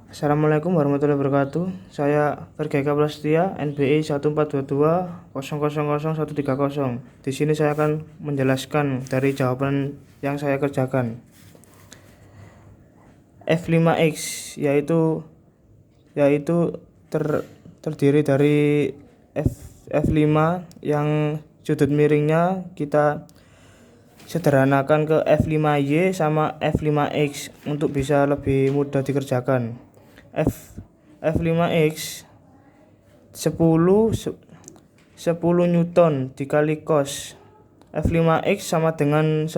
Assalamualaikum warahmatullahi wabarakatuh. Saya Vergeka Prastia, NBI 1422000130. Di sini saya akan menjelaskan dari jawaban yang saya kerjakan. F5X yaitu terdiri dari F5 yang sudut miringnya kita sederhanakan ke F5Y sama F5X untuk bisa lebih mudah dikerjakan. F5X 10 Newton dikali cos F5X sama dengan 10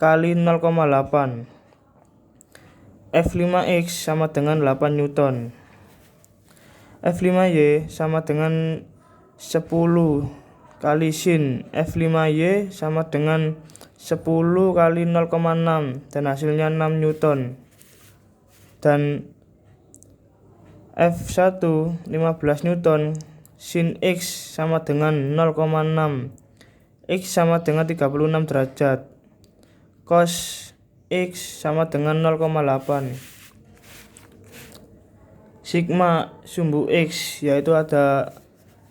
kali 0,8. F5X sama dengan 8 Newton. F5Y sama dengan 10 kali sin F5Y sama dengan 10 kali 0,6 dan hasilnya 6 Newton. Dan F1 15 Newton, sin X sama dengan 0,6, X sama dengan 36 derajat, cos X sama dengan 0,8. Sigma sumbu X yaitu ada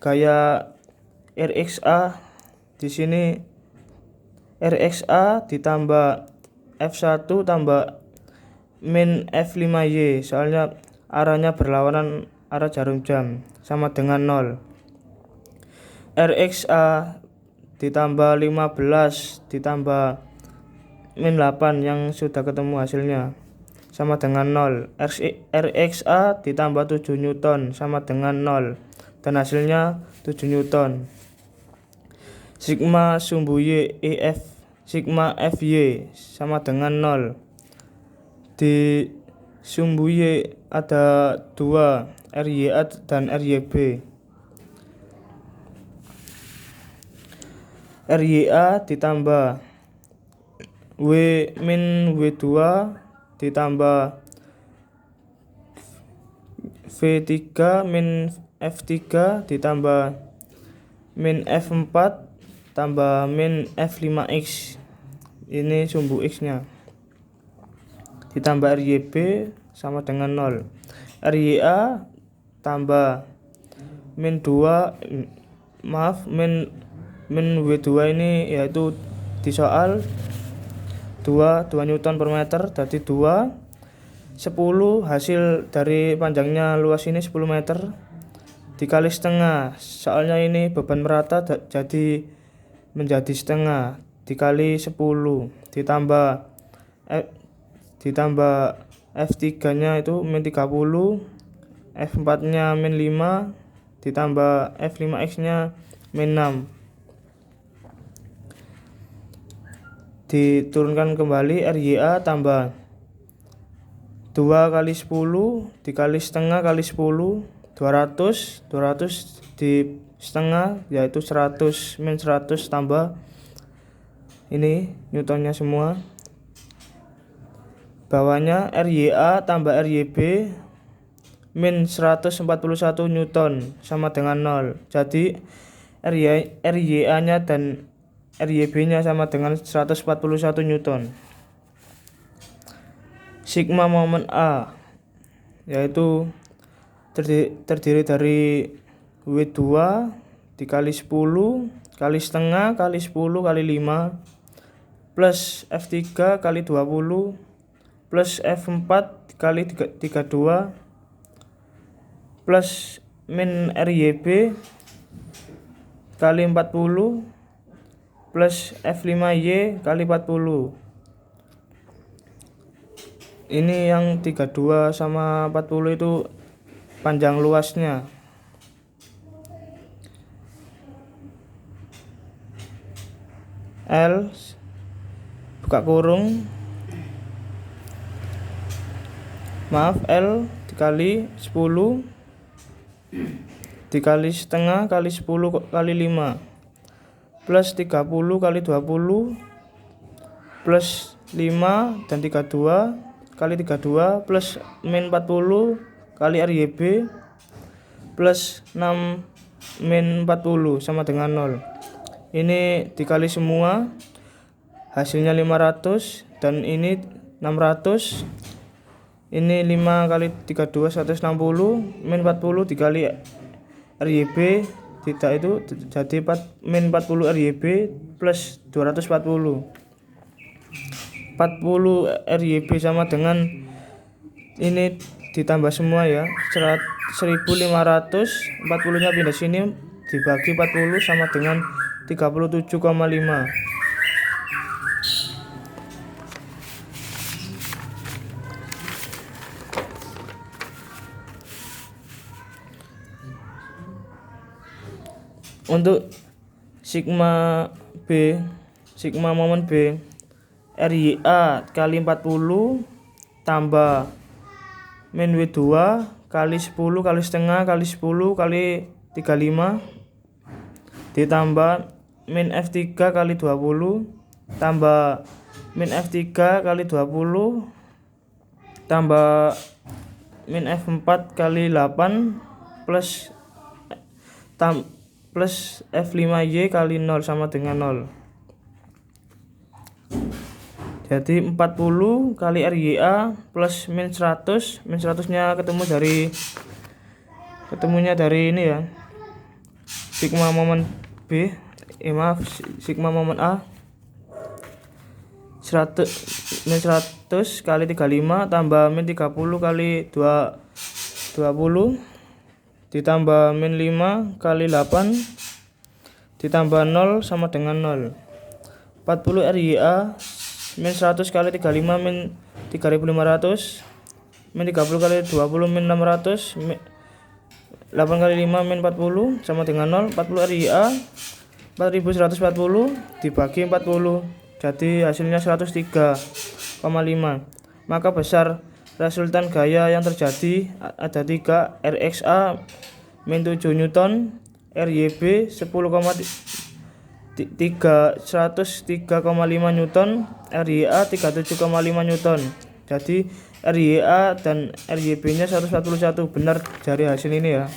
gaya RXA. Di sini RXA ditambah F1 tambah min F5Y, soalnya arahnya berlawanan arah jarum jam, sama dengan 0. RXA ditambah 15 ditambah min 8 yang sudah ketemu hasilnya, sama dengan 0. RXA ditambah 7 Newton sama dengan 0 dan hasilnya 7 Newton. Sigma sumbu Y EF sigma FY sama dengan 0. Di sumbu Y ada 2, RYA dan RYB. RYA ditambah W min W2 ditambah V3 min F3 ditambah min F4 tambah min F5X. Ini sumbu X nya. Ditambah RYB sama dengan 0. RYA tambah min 2 min W2 ini yaitu di soal 2 Newton per meter, jadi 10 hasil dari panjangnya luas ini 10 meter dikali setengah, soalnya ini beban merata jadi menjadi setengah, dikali 10 ditambah F3 nya itu min 30, F4 nya min 5 ditambah F5X nya min 6. Diturunkan kembali, RYA tambah 2 kali 10 dikali setengah kali 10, 200 di setengah yaitu 100, min 100 tambah ini Newtonnya semua. Bawahnya RYA tambah RYB min 141 Newton sama dengan 0. Jadi RYA nya dan RYB nya sama dengan 141 Newton. Sigma momen A yaitu terdiri dari W2 dikali 10 kali setengah kali 10 kali 5 plus F3 kali 20 plus F4 kali 32 plus min RYB kali 40 plus F5Y kali 40. Ini yang 32 sama 40 itu panjang luasnya. L buka kurung L dikali 10 dikali setengah kali 10 kali 5 plus 30 kali 20 plus 5 dan 32 kali 32 plus min 40 kali RYB plus 6 min 40 sama dengan 0. Ini dikali semua hasilnya 500 dan ini 600 Ini 5 kali 32 160, min 40 dikali RYB tidak itu jadi min 40 RYB plus 240. 40 RYB sama dengan ini ditambah semua ya, 1500, 40 nya pindah sini dibagi 40 sama dengan 37,5. Untuk sigma momen B, RYA kali 40 tambah min W2 kali 10 kali setengah kali 10 kali 35 ditambah min F3 kali 20 tambah min F3 kali 20 tambah min F4 kali 8 plus F5Y kali 0 sama dengan 0. Jadi 40 kali RYA plus min 100, min 100 nya ketemunya dari ini ya, sigma momen B, sigma momen A, min 100 kali 35 tambah min 30 kali 20 ditambah min 5 kali 8 ditambah 0 sama dengan 0. 40 RYA min 100 kali 35 min 3500 min 30 kali 20 min 600 8 kali 5 min 40 sama dengan 0. 40 RYA 4140 dibagi 40 jadi hasilnya 103,5. Maka besar resultan gaya yang terjadi ada 3, RXA min 7 Newton, RYB 103,5 Newton, RYA 37,5 Newton. Jadi RYA dan RYB nya 141, benar dari hasil ini ya.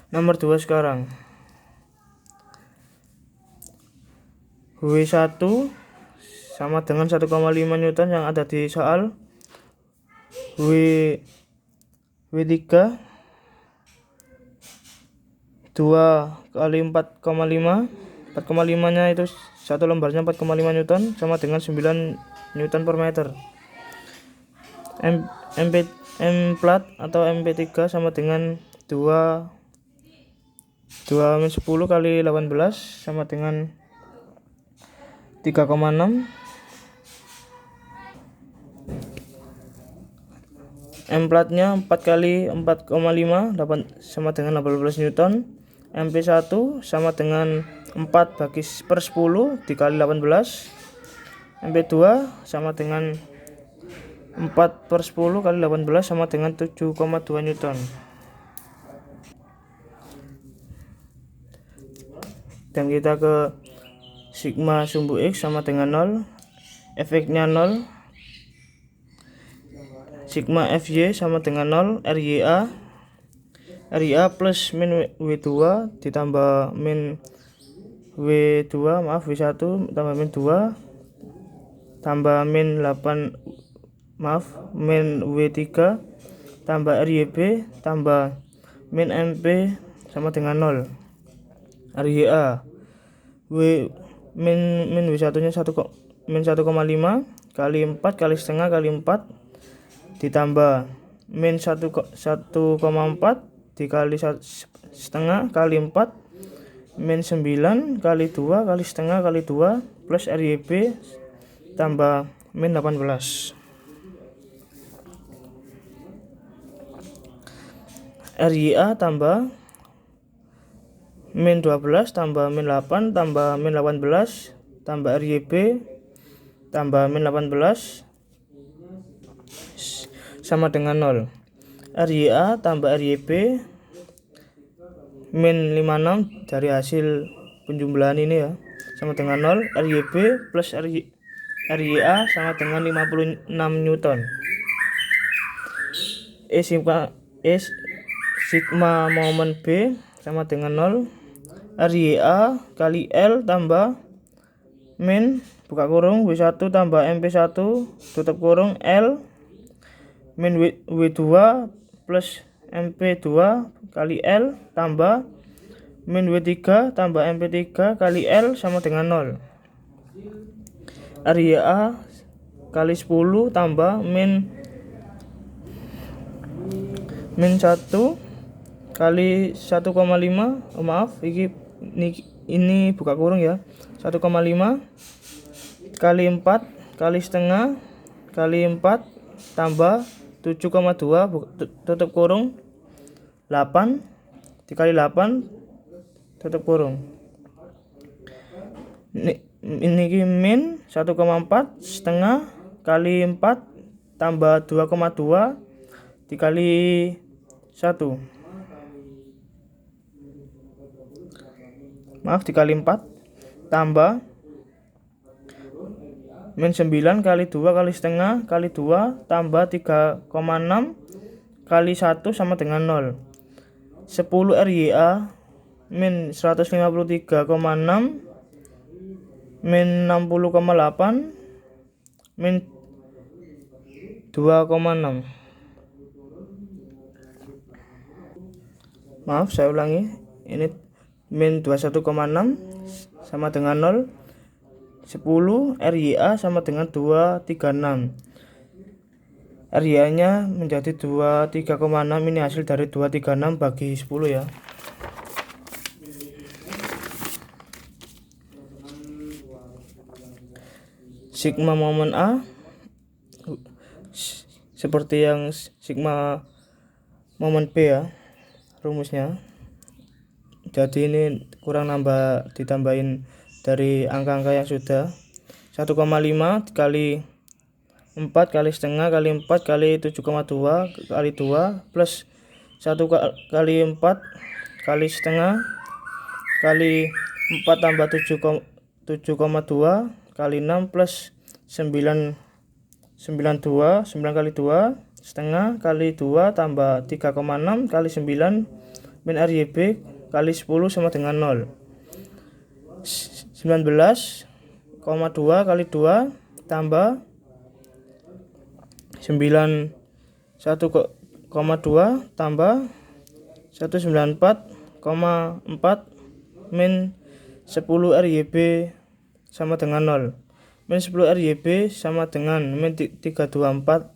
Nomor 2 sekarang. W1 sama dengan 1,5 Newton yang ada di soal. W3 2 kali 4,5 nya itu satu lembarnya 4,5 Newton sama dengan 9 Newton per meter. M plat atau MP3 sama dengan 2 min 10 kali 18 sama dengan 3,6. M platnya 4 kali 4,5 sama dengan 18 Newton. MP1 sama dengan 4 per 10 dikali 18. MP2 sama dengan 4 per 10 kali 18 sama dengan 7,2 Newton. Dan kita ke sigma sumbu X sama dengan 0, efeknya 0. Sigma FY sama dengan 0, RYA plus min W2 ditambah min W1 tambah min 2 tambah min 8 min W3 tambah RYB tambah min MP sama dengan 0. RYA min W1 nya min 1,5 kali 4 kali setengah kali 4 ditambah min 1,4 dikali setengah kali 4 min 9 kali 2 kali setengah kali 2 plus RYB tambah min 18. RYA tambah min 12 tambah min 8 tambah min 18 tambah RYB tambah min 18 sama dengan 0. RYA tambah RYB min 56 dari hasil penjumlahan ini ya sama dengan 0. RYB plus RYA sama dengan 56 Newton. Sigma momen B sama dengan 0. RYA kali L tambah min buka kurung W1 tambah MP1 tutup kurung L min W2 plus MP2 kali L tambah min W3 tambah MP3 kali L sama dengan 0. RYA kali 10 tambah min 1 kali 1,5 maaf ini buka kurung ya, 1,5 kali 4 kali setengah kali 4 tambah 7,2 tutup kurung 8 dikali 8 tutup kurung. Ini min 1,4 setengah kali 4 tambah 2,2 dikali 1 maaf dikali 4 tambah min 9 kali 2 kali setengah kali 2 tambah 3,6 kali 1 sama dengan 0. 10 RYA min 153,6 min 60,8 min 2,6. Maaf saya ulangi, ini min 21,6 sama dengan 0. 10 RYA sama dengan 236. RYA nya menjadi 23,6. Ini hasil dari 236 bagi 10 ya. Sigma momen A seperti yang sigma momen B ya rumusnya. Jadi ini kurang nambah ditambahin dari angka-angka yang sudah. 1,5 kali 4 kali setengah kali 4 kali 7,2 kali 2 plus 1 kali 4 kali setengah kali 4 tambah 7,2 kali 6 plus 9 kali 2 setengah kali 2 tambah 3,6 kali 9 min RYB kali 10 sama dengan 0. 19,2 kali 2 tambah 1,2 tambah 194,4 min 10 RYB sama dengan 0. Min 10 RYB sama dengan min 324.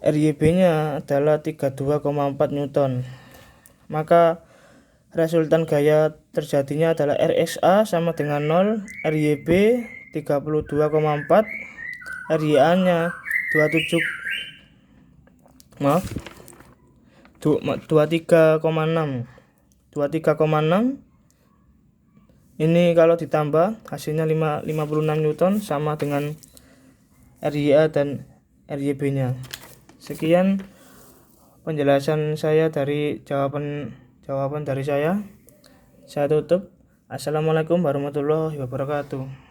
RYB nya adalah 32,4 Newton. Maka resultan gaya terjadinya adalah RSA sama dengan 0, RYB 32,4, RYA nya 23,6. Ini kalau ditambah hasilnya 56 Newton sama dengan RYA dan RYB nya. Sekian penjelasan saya dari jawaban dari saya. Saya tutup. Assalamualaikum warahmatullahi wabarakatuh.